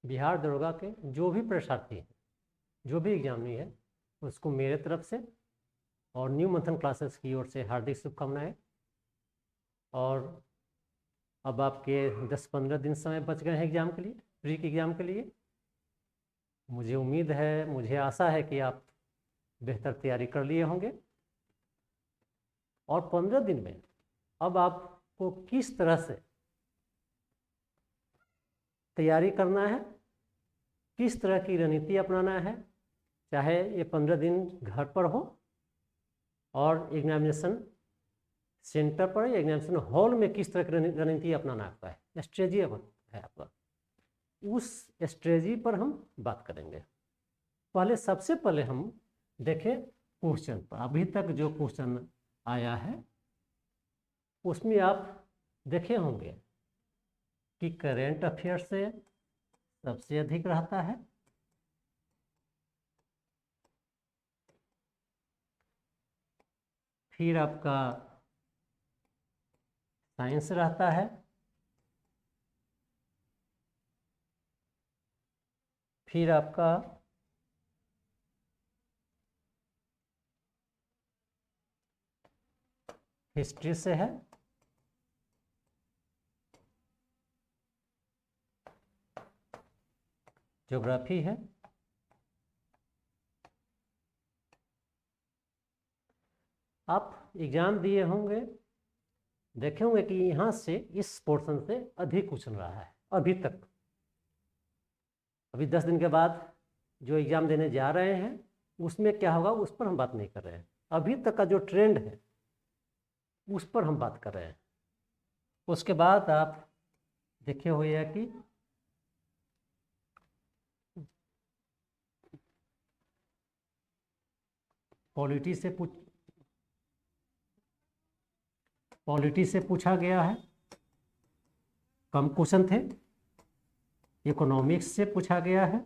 बिहार दरोगा के जो भी परीक्षार्थी हैं, जो भी एग्जामी है, उसको मेरे तरफ से और न्यू मंथन क्लासेस की ओर से हार्दिक शुभकामनाएं। और अब आपके 10-15 दिन समय बच गए हैं एग्ज़ाम के लिए, प्री के एग्ज़ाम के लिए। मुझे उम्मीद है, मुझे आशा है कि आप बेहतर तैयारी कर लिए होंगे। और 15 दिन में अब आपको किस तरह से तैयारी करना है, किस तरह की रणनीति अपनाना है, चाहे ये 15 दिन घर पर हो और एग्जामिनेशन सेंटर पर या एग्जामिनेशन हॉल में किस तरह की रणनीति अपनाना आपका है, स्ट्रेटजी है आपका, उस स्ट्रेटजी पर हम बात करेंगे। पहले सबसे पहले हम देखें क्वेश्चन पर। अभी तक जो क्वेश्चन आया है उसमें आप देखे होंगे कि करेंट अफेयर से सबसे अधिक रहता है, फिर आपका साइंस रहता है, फिर आपका हिस्ट्री से है, ज्योग्राफी है, आप एग्जाम दिए होंगे, देखे होंगे कि यहाँ से इस पोर्शन से अधिक क्वेश्चन रहा है अभी तक। अभी 10 दिन के बाद जो एग्ज़ाम देने जा रहे हैं उसमें क्या होगा उस पर हम बात नहीं कर रहे हैं। अभी तक का जो ट्रेंड है उस पर हम बात कर रहे हैं। उसके बाद आप देखे हुए हैं कि पॉलिटी से पूछा गया है, कम क्वेश्चन थे। इकोनॉमिक्स से पूछा गया है,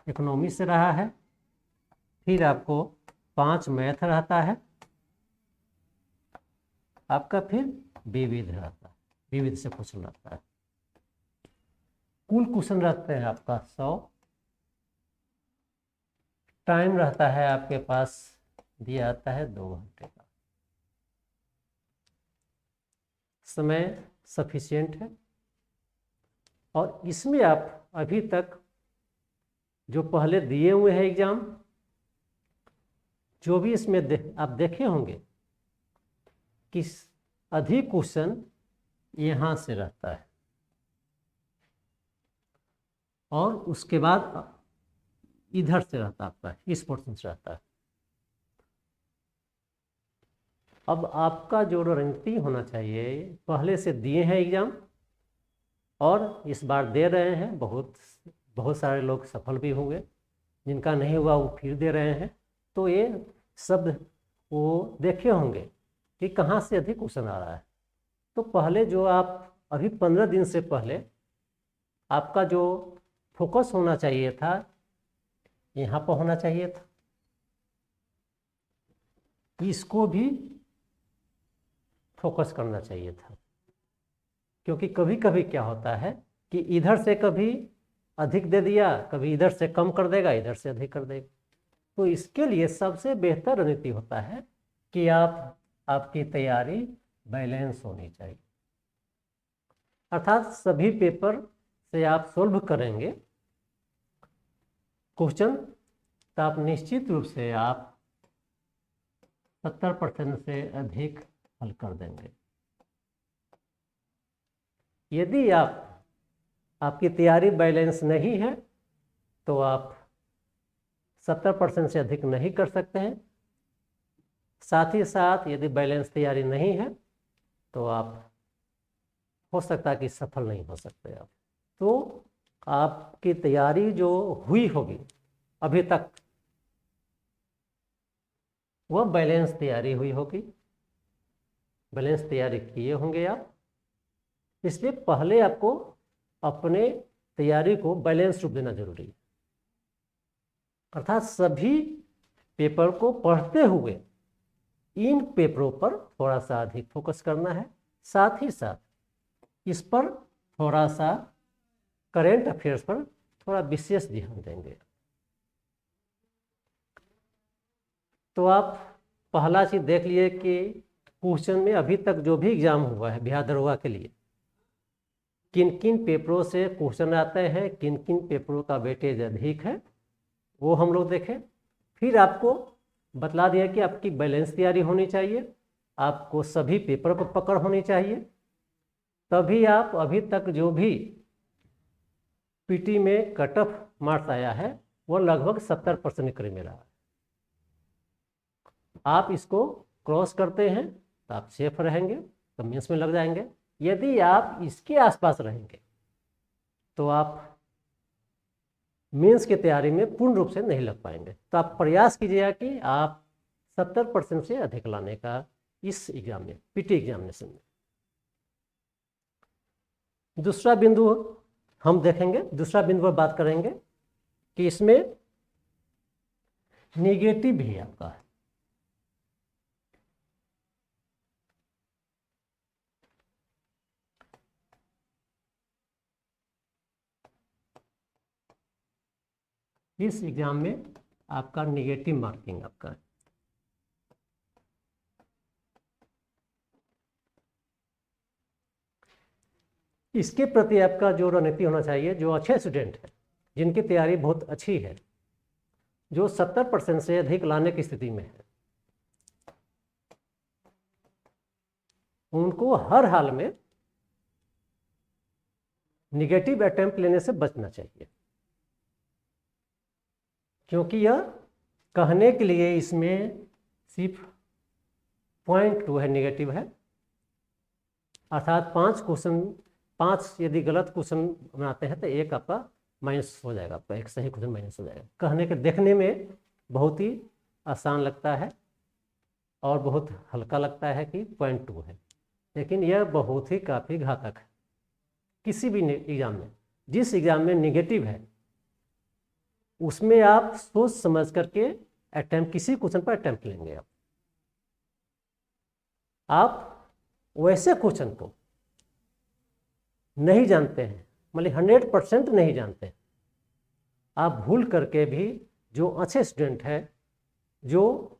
इकोनॉमिक्स से रहा है, फिर आपको 5 मैथ रहता है आपका, फिर विविध रहता है, विविध से क्वेश्चन रहता है। कुल क्वेश्चन रहते हैं आपका 100। टाइम रहता है आपके पास दिया जाता है 2 घंटे का। समय सफिशिएंट है। और इसमें आप अभी तक जो पहले दिए हुए हैं एग्जाम, जो भी इसमें आप देखे होंगे कि अधिक क्वेश्चन यहाँ से रहता है और उसके बाद इधर से रहता है आपका, इस पोर्शन से रहता है। अब आपका जो रणनीति होना चाहिए, पहले से दिए हैं एग्जाम और इस बार दे रहे हैं, बहुत सारे लोग सफल भी होंगे, जिनका नहीं हुआ वो फिर दे रहे हैं। तो ये शब्द वो देखे होंगे कि कहाँ से अधिक क्वेश्चन आ रहा है। तो पहले जो आप अभी 15 दिन से पहले आपका जो फोकस होना चाहिए था, यहाँ पर होना चाहिए था। इसको भी फोकस करना चाहिए था, क्योंकि कभी कभी क्या होता है कि इधर से कभी अधिक दे दिया, कभी इधर से कम कर देगा, इधर से अधिक कर देगा। तो इसके लिए सबसे बेहतर रणनीति होता है कि आपकी तैयारी बैलेंस होनी चाहिए, अर्थात सभी पेपर से आप सोल्व करेंगे क्वेश्चन, तो आप निश्चित रूप से आप 70% से अधिक हल कर देंगे। यदि आपकी तैयारी बैलेंस नहीं है तो आप 70% से अधिक नहीं कर सकते हैं। साथ ही साथ यदि बैलेंस तैयारी नहीं है तो आप हो सकता है कि सफल नहीं हो सकते आप। तो आपकी तैयारी जो हुई होगी अभी तक, वह बैलेंस तैयारी हुई होगी, बैलेंस तैयारी किए होंगे आप। इसलिए पहले आपको अपने तैयारी को बैलेंस रूप देना जरूरी है, अर्थात सभी पेपर को पढ़ते हुए इन पेपरों पर थोड़ा सा अधिक फोकस करना है, साथ ही साथ इस पर थोड़ा सा करेंट अफेयर्स पर थोड़ा विशेष ध्यान देंगे। तो आप पहला चीज देख लिए कि क्वेश्चन में अभी तक जो भी एग्जाम हुआ है बिहार दरोगा के लिए, किन किन पेपरों से क्वेश्चन आते हैं, किन किन पेपरों का वेटेज अधिक है, वो हम लोग देखें। फिर आपको बतला दिया कि आपकी बैलेंस तैयारी होनी चाहिए, आपको सभी पेपर पर पकड़ होनी चाहिए, तभी आप अभी तक जो भी पीटी में कट ऑफ मार्क्स आया है वो लगभग 70% के करीब में रहा है। आप इसको क्रॉस करते हैं तो आप सेफ रहेंगे, तो मेंस में लग जाएंगे। यदि आप इसके आसपास रहेंगे तो आप मेंस की तैयारी में पूर्ण रूप से नहीं लग पाएंगे। तो आप प्रयास कीजिएगा कि आप 70% से अधिक लाने का इस एग्जाम में, पीटी एग्जामिनेशन में। दूसरा बिंदु हम देखेंगे, दूसरा बिंदु पर बात करेंगे कि इसमें नेगेटिव भी आपका है। इस एग्जाम में आपका नेगेटिव मार्किंग आपका है। इसके प्रति आपका जो रणनीति होना चाहिए, जो अच्छे स्टूडेंट हैं जिनकी तैयारी बहुत अच्छी है, जो 70% से अधिक लाने की स्थिति में है, उनको हर हाल में निगेटिव अटेम्प्ट लेने से बचना चाहिए, क्योंकि यह कहने के लिए इसमें सिर्फ 0.2 है, नेगेटिव है, अर्थात 5 यदि गलत क्वेश्चन बनाते हैं तो एक आपका माइनस हो जाएगा, आपका एक सही क्वेश्चन माइनस हो जाएगा। कहने के देखने में बहुत ही आसान लगता है और बहुत हल्का लगता है कि 0.2 है, लेकिन यह बहुत ही काफ़ी घातक है। किसी भी एग्जाम में, जिस एग्जाम में नेगेटिव है उसमें आप सोच समझ करके अटेम्प्ट, किसी क्वेश्चन पर अटेम्प्ट लेंगे। आप वैसे क्वेश्चन को नहीं जानते हैं, मतलब 100% नहीं जानते हैं, आप भूल करके भी जो अच्छे स्टूडेंट हैं, जो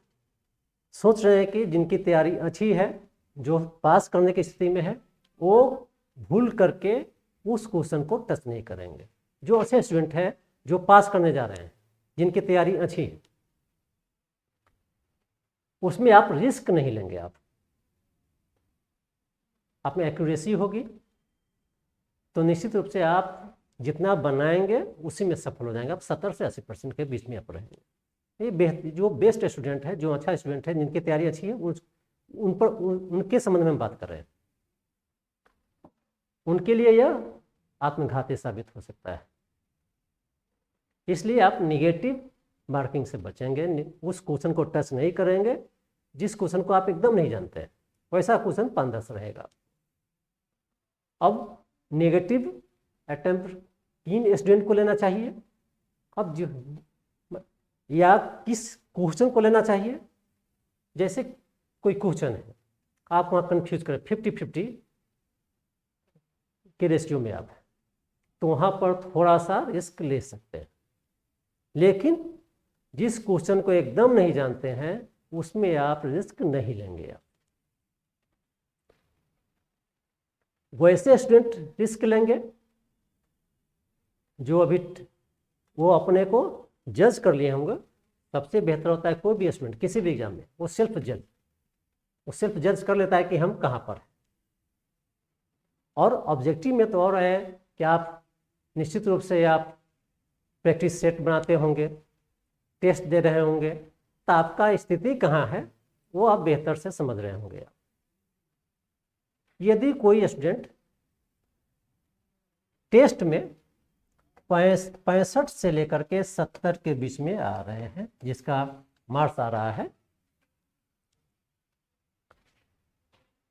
सोच रहे हैं कि जिनकी तैयारी अच्छी है, जो पास करने की स्थिति में है, वो भूल करके उस क्वेश्चन को टच नहीं करेंगे। जो अच्छे स्टूडेंट हैं, जो पास करने जा रहे हैं, जिनकी तैयारी अच्छी है, उसमें आप रिस्क नहीं लेंगे। आप में एक्यूरेसी होगी तो निश्चित रूप से आप जितना बनाएंगे उसी में सफल हो जाएंगे। आप 70 से 80% के बीच में आप रहेंगे। ये जो बेस्ट स्टूडेंट है, जो अच्छा स्टूडेंट है, जिनकी तैयारी अच्छी है, उनके संबंध में हम बात कर रहे हैं। उनके लिए यह आत्मघाती साबित हो सकता है। इसलिए आप निगेटिव मार्किंग से बचेंगे, उस क्वेश्चन को टच नहीं करेंगे जिस क्वेश्चन को आप एकदम नहीं जानते हैं, वैसा क्वेश्चन 5-10 रहेगा। अब नेगेटिव अटेम्प्ट किन स्टूडेंट को लेना चाहिए, अब जो या किस क्वेश्चन को लेना चाहिए। जैसे कोई क्वेश्चन है, आप वहाँ कन्फ्यूज करें 50-50 के रेशियो में आप, तो वहाँ पर थोड़ा सा रिस्क ले सकते हैं। लेकिन जिस क्वेश्चन को एकदम नहीं जानते हैं उसमें आप रिस्क नहीं लेंगे। आप वैसे स्टूडेंट रिस्क लेंगे जो अभी वो अपने को जज कर लिए होंगे। सबसे बेहतर होता है कोई भी स्टूडेंट किसी भी एग्जाम में वो सेल्फ जज कर लेता है कि हम कहाँ पर हैं। और ऑब्जेक्टिव में तो और है कि आप निश्चित रूप से आप प्रैक्टिस सेट बनाते होंगे, टेस्ट दे रहे होंगे, तो आपका स्थिति कहाँ है वो आप बेहतर से समझ रहे होंगे। यदि कोई स्टूडेंट टेस्ट में 65 से लेकर के 70 के बीच में आ रहे हैं, जिसका मार्क्स आ रहा है,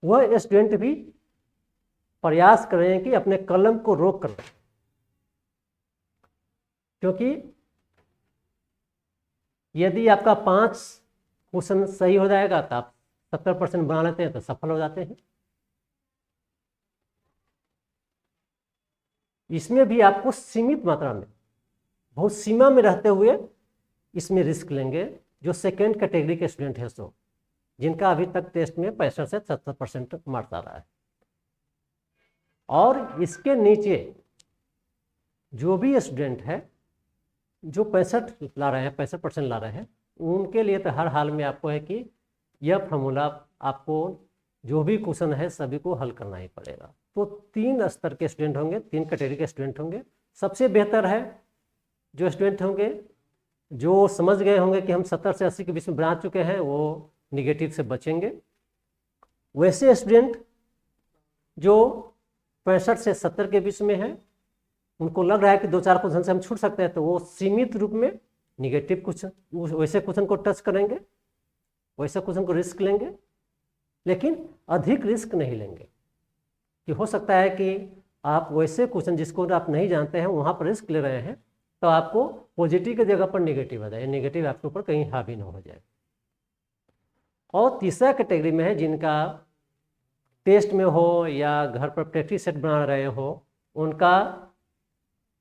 वह स्टूडेंट भी प्रयास करें कि अपने कलम को रोक कर, क्योंकि यदि आपका 5 क्वेश्चन सही हो जाएगा तो आप 70% बना लेते हैं तो सफल हो जाते हैं। इसमें भी आपको सीमित मात्रा में, बहुत सीमा में रहते हुए इसमें रिस्क लेंगे जो सेकेंड कैटेगरी के स्टूडेंट है, सो जिनका अभी तक टेस्ट में 65 से 70% मार्क्स आ रहा है। और इसके नीचे जो भी स्टूडेंट है जो 65 ला रहे हैं, 65% ला रहे हैं, उनके लिए तो हर हाल में आपको है कि यह फॉर्मूला आपको जो भी क्वेश्चन है सभी को हल करना ही पड़ेगा। तो 3 स्तर के स्टूडेंट होंगे, 3 कैटेगरी के स्टूडेंट होंगे। सबसे बेहतर है जो स्टूडेंट होंगे जो समझ गए होंगे कि हम 70 से 80 के बीच में बना चुके हैं, वो निगेटिव से बचेंगे। वैसे स्टूडेंट जो 65 से 70 के बीच में है, उनको लग रहा है कि 2-4 क्वेश्चन से हम छूट सकते हैं, तो वो सीमित रूप में निगेटिव क्वेश्चन, वैसे क्वेश्चन को टच करेंगे, वैसे क्वेश्चन को रिस्क लेंगे, लेकिन अधिक रिस्क नहीं लेंगे। कि हो सकता है कि आप वैसे क्वेश्चन जिसको आप नहीं जानते हैं वहाँ पर रिस्क ले रहे हैं, तो आपको पॉजिटिव की जगह पर नेगेटिव आ जाए, नेगेटिव आपके ऊपर कहीं हावी ना हो जाए। और तीसरा कैटेगरी में है जिनका टेस्ट में हो या घर पर प्रैक्टिस सेट बना रहे हो, उनका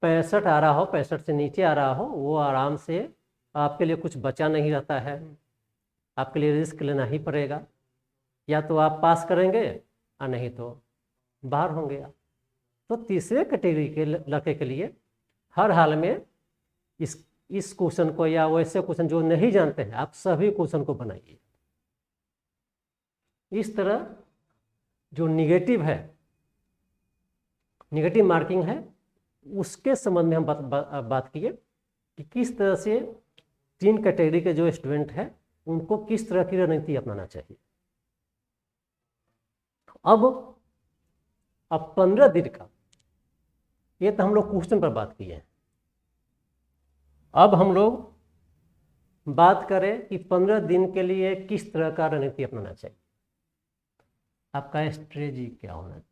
65 आ रहा हो, 65 से नीचे आ रहा हो, वो आराम से आपके लिए कुछ बचा नहीं रहता है, आपके लिए रिस्क लेना ही पड़ेगा। या तो आप पास करेंगे और नहीं तो बाहर होंगे आप। तो तीसरे कैटेगरी के लड़के के लिए हर हाल में इस क्वेश्चन को या वैसे क्वेश्चन जो नहीं जानते हैं, आप सभी क्वेश्चन को बनाइए। इस तरह जो निगेटिव है, निगेटिव मार्किंग है, उसके संबंध में हम बात किए कि किस तरह से 3 कैटेगरी के जो स्टूडेंट हैं उनको किस तरह की रणनीति अपनाना चाहिए। अब 15 दिन का, ये तो हम लोग क्वेश्चन पर बात किए हैं। अब हम लोग बात करें कि 15 दिन के लिए किस तरह का रणनीति अपनाना चाहिए, आपका स्ट्रेटजी क्या होना चाहिए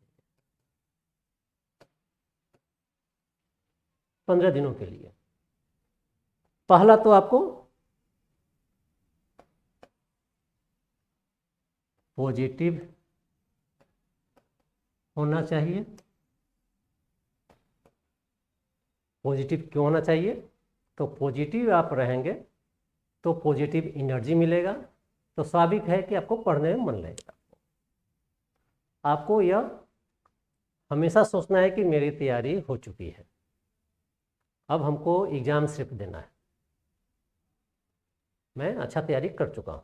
15 दिनों के लिए। पहला तो आपको पॉजिटिव होना चाहिए। पॉजिटिव क्यों होना चाहिए? तो पॉजिटिव आप रहेंगे तो पॉजिटिव एनर्जी मिलेगा, तो स्वाभाविक है कि आपको पढ़ने में मन लगेगा। आपको यह हमेशा सोचना है कि मेरी तैयारी हो चुकी है, अब हमको एग्ज़ाम सिर्फ देना है, मैं अच्छा तैयारी कर चुका हूँ,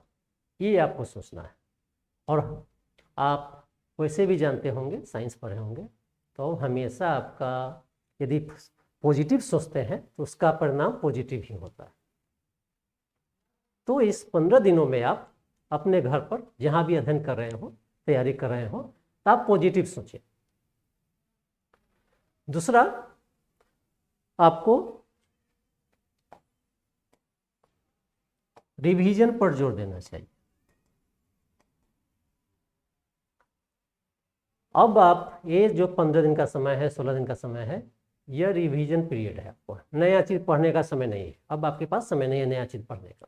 ये आपको सोचना है। और आप वैसे भी जानते होंगे, साइंस पढ़े होंगे, तो हमेशा आपका यदि पॉजिटिव सोचते हैं तो उसका परिणाम पॉजिटिव ही होता है। तो इस 15 दिनों में आप अपने घर पर जहाँ भी अध्ययन कर रहे हो, तैयारी कर रहे हो, तो आप पॉजिटिव सोचें। दूसरा, आपको रिवीजन पर जोर देना चाहिए। अब आप ये जो 15 दिन का समय है, 16 दिन का समय है, यह रिवीजन पीरियड है। आपको नया चीज़ पढ़ने का समय नहीं है, अब आपके पास समय नहीं है नया चीज़ पढ़ने का।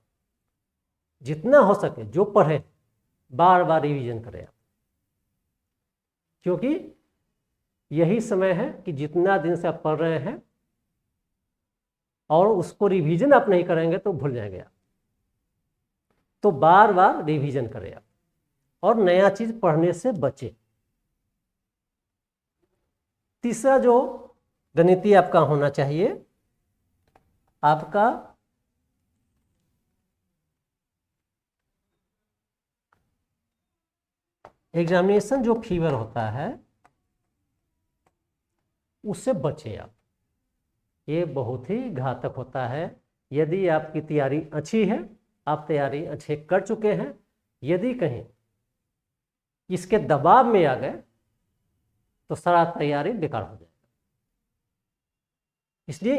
जितना हो सके जो पढ़े बार बार रिवीजन करें आप, क्योंकि यही समय है कि जितना दिन से आप पढ़ रहे हैं और उसको रिवीजन आप नहीं करेंगे तो भूल जाएंगे आप। तो बार बार रिवीजन करें आप और नया चीज़ पढ़ने से बचे। तीसरा जो रणनीति आपका होना चाहिए, आपका एग्जामिनेशन जो फीवर होता है उससे बचे आप। ये बहुत ही घातक होता है। यदि आपकी तैयारी अच्छी है, आप तैयारी अच्छे कर चुके हैं, यदि कहीं इसके दबाव में आ गए तो सारा तैयारी बेकार हो जाएगा। इसलिए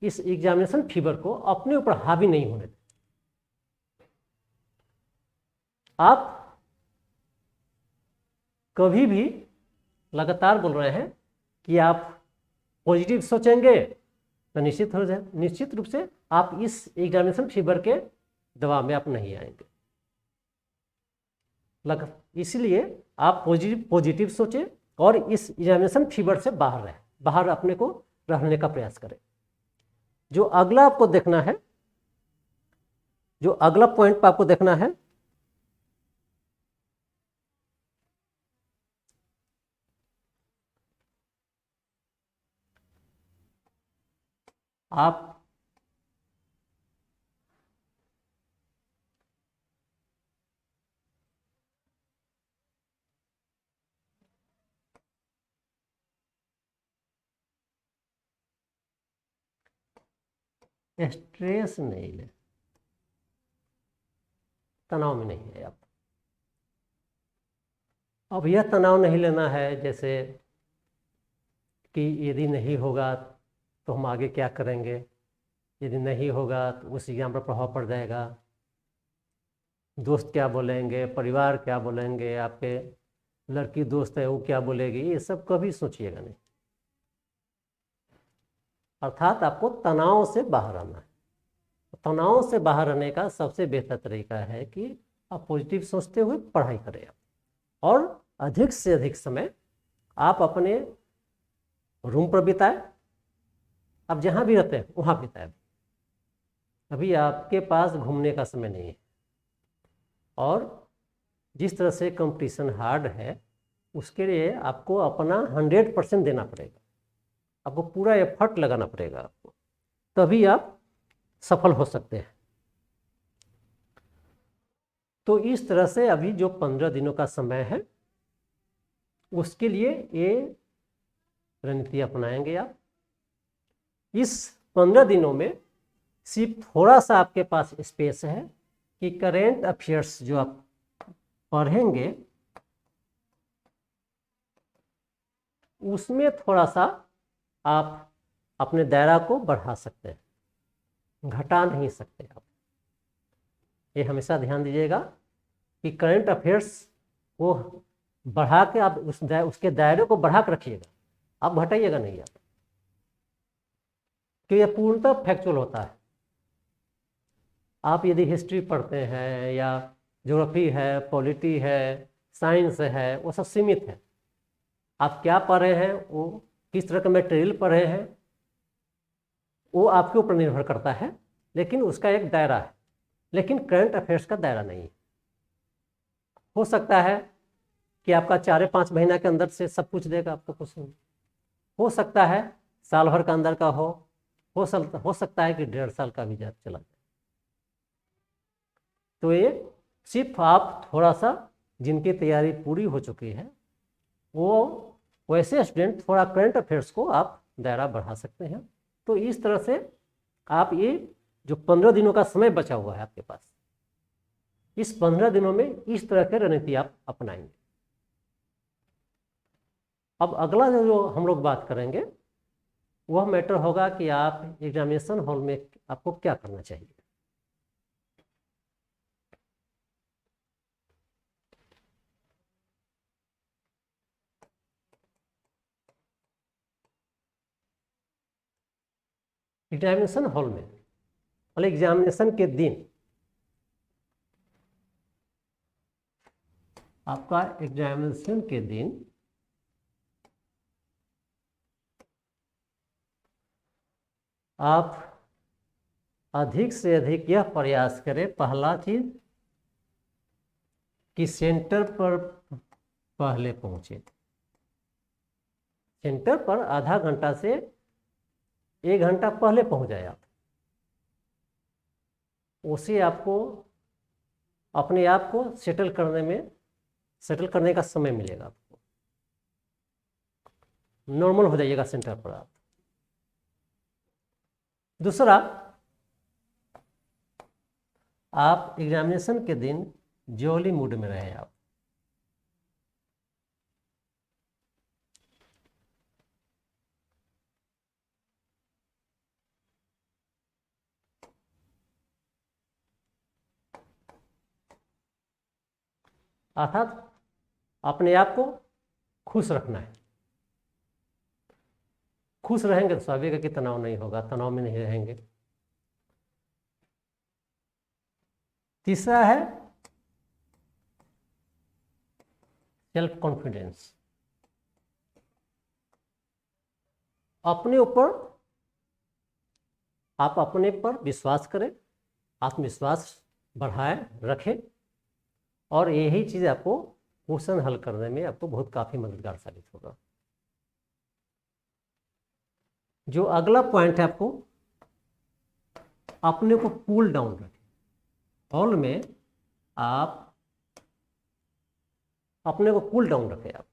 इस एग्जामिनेशन फीवर को अपने ऊपर हावी नहीं होने दें। आप कभी भी लगातार बोल रहे हैं कि आप पॉजिटिव सोचेंगे तो निश्चित रूप से आप इस एग्जामिनेशन फीवर के दबाव में आप नहीं आएंगे। इसलिए आप पॉजिटिव सोचें और इस एग्जामिनेशन फीवर से बाहर रहें, बाहर अपने को रहने का प्रयास करें। जो अगला आपको देखना है, जो अगला पॉइंट आपको देखना है, आप स्ट्रेस नहीं ले, तनाव में नहीं है आप। अब यह तनाव नहीं लेना है जैसे कि यदि नहीं होगा तो हम आगे क्या करेंगे, यदि नहीं होगा तो उस एग्जाम पर प्रभाव पड़ जाएगा, दोस्त क्या बोलेंगे, परिवार क्या बोलेंगे, आपके लड़की दोस्त है वो क्या बोलेगी, ये सब कभी सोचिएगा नहीं। अर्थात आपको तनाव से बाहर आना है। तनाव से बाहर आने का सबसे बेहतर तरीका है कि आप पॉजिटिव सोचते हुए पढ़ाई करें और अधिक से अधिक समय आप अपने रूम पर बिताएं। आप जहाँ भी रहते हैं वहाँ बिताएं। अभी आपके पास घूमने का समय नहीं है और जिस तरह से कंपटीशन हार्ड है उसके लिए आपको अपना 100% देना पड़ेगा, आपको पूरा एफर्ट लगाना पड़ेगा आपको, तभी आप सफल हो सकते हैं। तो इस तरह से अभी जो 15 दिनों का समय है उसके लिए ये रणनीति अपनाएंगे आप। इस 15 दिनों में सिर्फ थोड़ा सा आपके पास स्पेस है कि करेंट अफेयर्स जो आप पढ़ेंगे उसमें थोड़ा सा आप अपने दायरा को बढ़ा सकते हैं, घटा नहीं सकते आप। ये हमेशा ध्यान दीजिएगा कि करंट अफेयर्स को बढ़ा के आप उसके दायरे को बढ़ा कर रखिएगा, आप घटाइएगा नहीं आप, कि यह पूर्णतः फैक्चुअल होता है। आप यदि हिस्ट्री पढ़ते हैं या ज्योग्राफी है, पॉलिटी है, साइंस है, वो सब सीमित है। आप क्या पढ़ रहे हैं, वो किस तरह का मटेरियल पढ़ रहे हैं, वो आपके ऊपर निर्भर करता है, लेकिन उसका एक दायरा है। लेकिन करंट अफेयर्स का दायरा नहीं है। हो सकता है कि आपका 4-5 महीना के अंदर से सब कुछ देगा आपको, कुछ नहीं। हो सकता है साल भर का अंदर का हो सकता है कि 1.5 साल का भी चला जाए। तो ये सिर्फ आप थोड़ा सा जिनकी तैयारी पूरी हो चुकी है वो वैसे स्टूडेंट थोड़ा करंट अफेयर्स को आप दायरा बढ़ा सकते हैं। तो इस तरह से आप ये जो 15 दिनों का समय बचा हुआ है आपके पास, इस 15 दिनों में इस तरह की रणनीति आप अपनाएंगे। अब अगला जो हम लोग बात करेंगे वह मैटर होगा कि आप एग्जामिनेशन हॉल में आपको क्या करना चाहिए। एग्जामिनेशन हॉल में मतलब एग्जामिनेशन के दिन आपका एग्जामिनेशन के दिन आप अधिक से अधिक यह प्रयास करें, पहला चीज कि सेंटर पर पहले पहुंचे। सेंटर पर आधा घंटा से 1 घंटा पहले पहुंच जाए आप, उसे आपको अपने आप को सेटल करने का समय मिलेगा। आपको नॉर्मल हो जाइएगा सेंटर पर आप। दूसरा, आप एग्जामिनेशन के दिन जॉली मूड में रहे आप। अर्थात अपने आप को खुश रखना है। खुश रहेंगे तो स्वाभाविक है कि तनाव नहीं होगा, तनाव में नहीं रहेंगे। तीसरा है सेल्फ कॉन्फिडेंस, अपने ऊपर आप अपने पर विश्वास करें, आत्मविश्वास बढ़ाएं रखें, और यही चीज़ आपको क्वेश्चन हल करने में आपको बहुत काफ़ी मददगार साबित होगा। जो अगला पॉइंट है, आपको अपने को कूल डाउन रखें। हॉल में आप अपने को कूल डाउन रखें, आप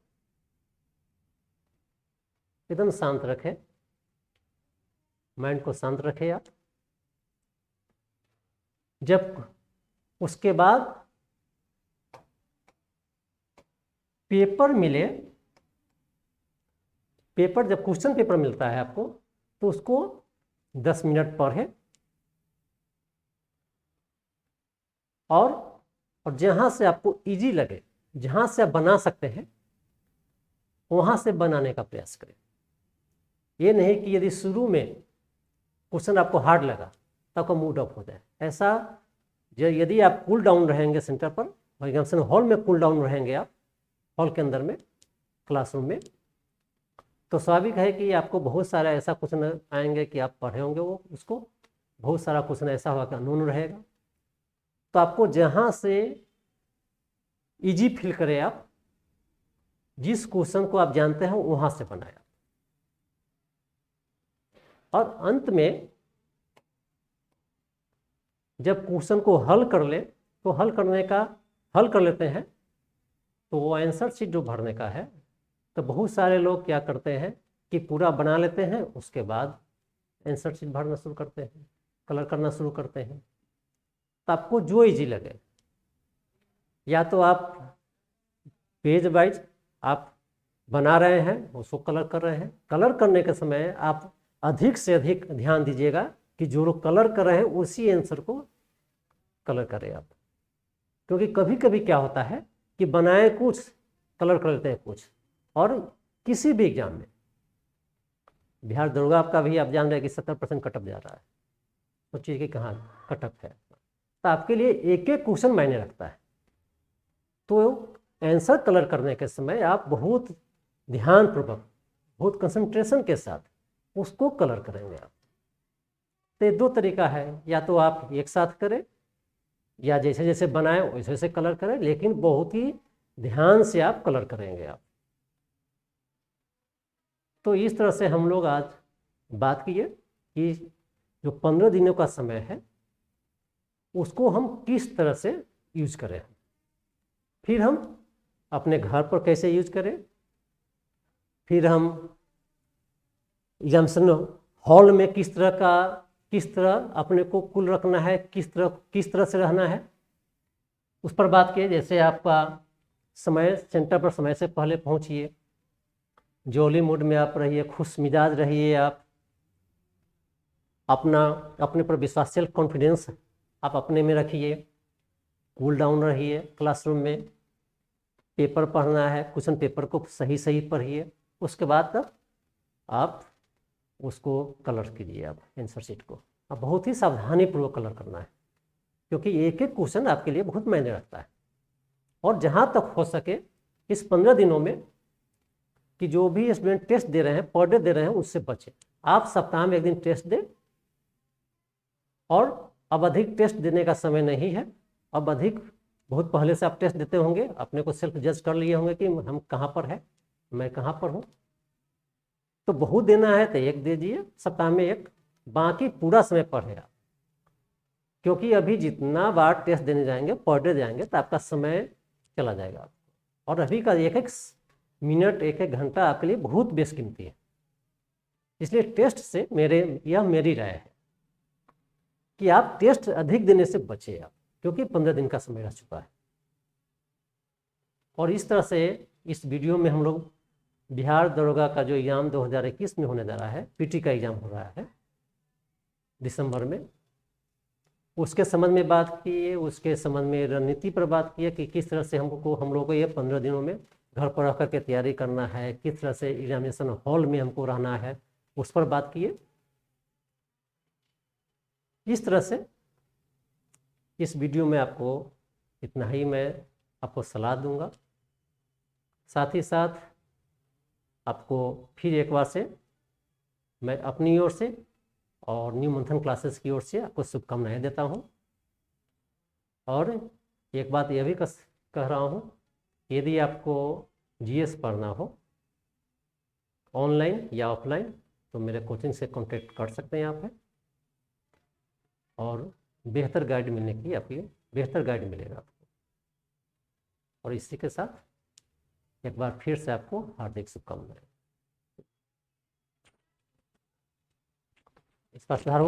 एकदम शांत रखें, माइंड को शांत रखें आप। जब उसके बाद पेपर मिले, पेपर जब क्वेश्चन पेपर मिलता है आपको, तो उसको 10 मिनट पढ़े, और जहाँ से आपको इजी लगे, जहाँ से आप बना सकते हैं, वहाँ से बनाने का प्रयास करें। ये नहीं कि यदि शुरू में क्वेश्चन आपको हार्ड लगा तो आपका मूड ऑफ हो जाए। ऐसा यदि आप कूल डाउन रहेंगे सेंटर पर, एग्जामिनेशन हॉल में कूल डाउन रहेंगे आप, हॉल के अंदर में, क्लासरूम में, तो स्वाभाविक है कि आपको बहुत सारा ऐसा क्वेश्चन आएंगे कि आप पढ़े होंगे वो उसको, बहुत सारा क्वेश्चन ऐसा होगा कि अननोन रहेगा। तो आपको जहाँ से इजी फील करे, आप जिस क्वेश्चन को आप जानते हैं वहाँ से बनाया, और अंत में जब क्वेश्चन को हल कर ले, तो हल कर लेते हैं, तो वो आंसर शीट जो भरने का है, तो बहुत सारे लोग क्या करते हैं कि पूरा बना लेते हैं, उसके बाद आंसर शीट भरना शुरू करते हैं, कलर करना शुरू करते हैं। तो आपको जो इजी लगे, या तो आप पेज वाइज आप बना रहे हैं, उसको कलर कर रहे हैं, कलर करने के समय आप अधिक से अधिक ध्यान दीजिएगा कि जो लोग कलर कर रहे हैं उसी आंसर को कलर करें आप। क्योंकि कभी कभी क्या होता है कि बनाए कुछ, कलर कर लेते हैं कुछ, और किसी भी एग्जाम में, बिहार दरोगा आपका भी आप जान रहे हैं कि 70% कटअप जा रहा है, सोचिए कि कहाँ कटअप है। तो आपके लिए एक एक क्वेश्चन मायने रखता है, तो आंसर कलर करने के समय आप बहुत ध्यानपूर्वक, बहुत कंसंट्रेशन के साथ उसको कलर करेंगे आप। तो दो तरीका है, या तो आप एक साथ करें, या जैसे जैसे बनाए वैसे वैसे कलर करें, लेकिन बहुत ही ध्यान से आप कलर करेंगे आप। तो इस तरह से हम लोग आज बात किए कि जो 15 दिनों का समय है उसको हम किस तरह से यूज करें, फिर हम अपने घर पर कैसे यूज करें, फिर हम एग्जामिनेशन हॉल में किस तरह अपने को कूल रखना है, किस तरह से रहना है, उस पर बात किए। जैसे आपका समय, सेंटर पर समय से पहले पहुंचिए, जॉली मूड में आप रहिए, खुश मिजाज रहिए, आप अपने पर विश्वास, सेल्फ कॉन्फिडेंस आप अपने में रखिए, कूल डाउन रहिए, क्लासरूम में पेपर पढ़ना है, क्वेश्चन पेपर को सही सही पढ़िए, उसके बाद तब आप उसको कलर कीजिए, आप आंसर शीट को अब बहुत ही सावधानीपूर्वक कलर करना है, क्योंकि एक एक क्वेश्चन आपके लिए बहुत मायने रखता है। और जहाँ तक हो सके इस 15 दिनों में कि जो भी स्टूडेंट टेस्ट दे रहे हैं, पर डे दे रहे हैं, उससे बचें। आप सप्ताह में एक दिन टेस्ट दें, और अब अधिक टेस्ट देने का समय नहीं है। अब अधिक, बहुत पहले से आप टेस्ट देते होंगे, अपने को सेल्फ जज कर लिए होंगे कि हम कहाँ पर है, मैं कहाँ पर हूँ। तो बहुत देना है तो एक दे दीजिए, सप्ताह में एक, बाकी पूरा समय पढ़े आप, क्योंकि अभी जितना बार टेस्ट देने जाएंगे, पर डे जाएंगे, तो आपका समय चला जाएगा, और अभी का एक एक मिनट, एक एक घंटा आपके लिए बहुत बेशकीमती है। इसलिए टेस्ट से यह मेरी राय है कि आप टेस्ट अधिक देने से बचे आप, क्योंकि 15 दिन का समय रह चुका है। और इस तरह से इस वीडियो में हम लोग बिहार दरोगा का जो एग्जाम 2021 में होने जा रहा है, पीटी का एग्जाम हो रहा है दिसंबर में, उसके संबंध में बात किए, उसके संबंध में रणनीति पर बात किए कि किस तरह से हम लोगों को ये 15 दिनों में घर पर रह करके तैयारी करना है, किस तरह से एग्जामिनेशन हॉल में हमको रहना है, उस पर बात किए। इस तरह से इस वीडियो में आपको इतना ही मैं आपको सलाह दूंगा साथ ही साथ आपको फिर एक बार से मैं अपनी ओर से और न्यू मंथन क्लासेस की ओर से आपको शुभकामनाएं देता हूं। और एक बात यह भी कह रहा हूं, यदि आपको जीएस पढ़ना हो ऑनलाइन या ऑफलाइन तो मेरे कोचिंग से कांटेक्ट कर सकते हैं आप, और बेहतर गाइड मिलने की आपकी बेहतर गाइड मिलेगा आपको। और इसी के साथ एक बार फिर से आपको हार्दिक शुभकामनाएं। इसका सुधार